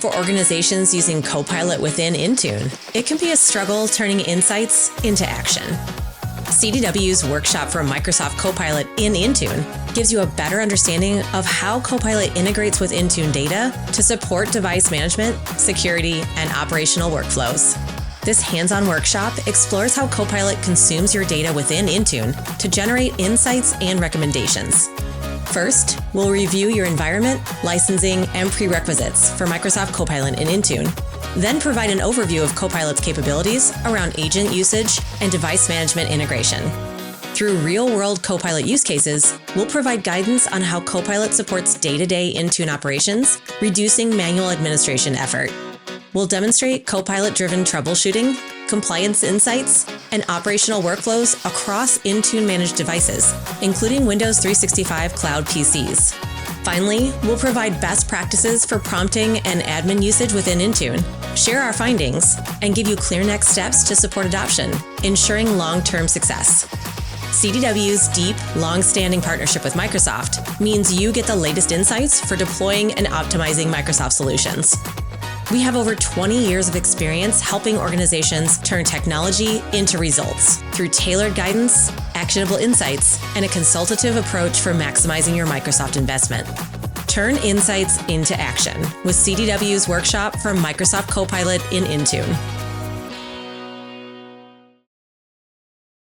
For organizations using Copilot within Intune, it can be a struggle turning insights into action. CDW's workshop for Microsoft Copilot in Intune gives you a better understanding of how Copilot integrates with Intune data to support device management, security, and operational workflows. This hands-on workshop explores how Copilot consumes your data within Intune to generate insights and recommendations. First, we'll review your environment, licensing, and prerequisites for Microsoft Copilot in Intune, then provide an overview of Copilot's capabilities around agent usage and device management integration. Through real-world Copilot use cases, we'll provide guidance on how Copilot supports day-to-day Intune operations, reducing manual administration effort. We'll demonstrate Copilot-driven troubleshooting, compliance insights, and operational workflows across Intune-managed devices, including Windows 365 Cloud PCs. Finally, we'll provide best practices for prompting and admin usage within Intune, share our findings, and give you clear next steps to support adoption, ensuring long-term success. CDW's deep, long-standing partnership with Microsoft means you get the latest insights for deploying and optimizing Microsoft solutions. We have over 20 years of experience helping organizations turn technology into results through tailored guidance, actionable insights, and a consultative approach for maximizing your Microsoft investment. Turn insights into action with CDW's workshop for Microsoft Copilot in Intune.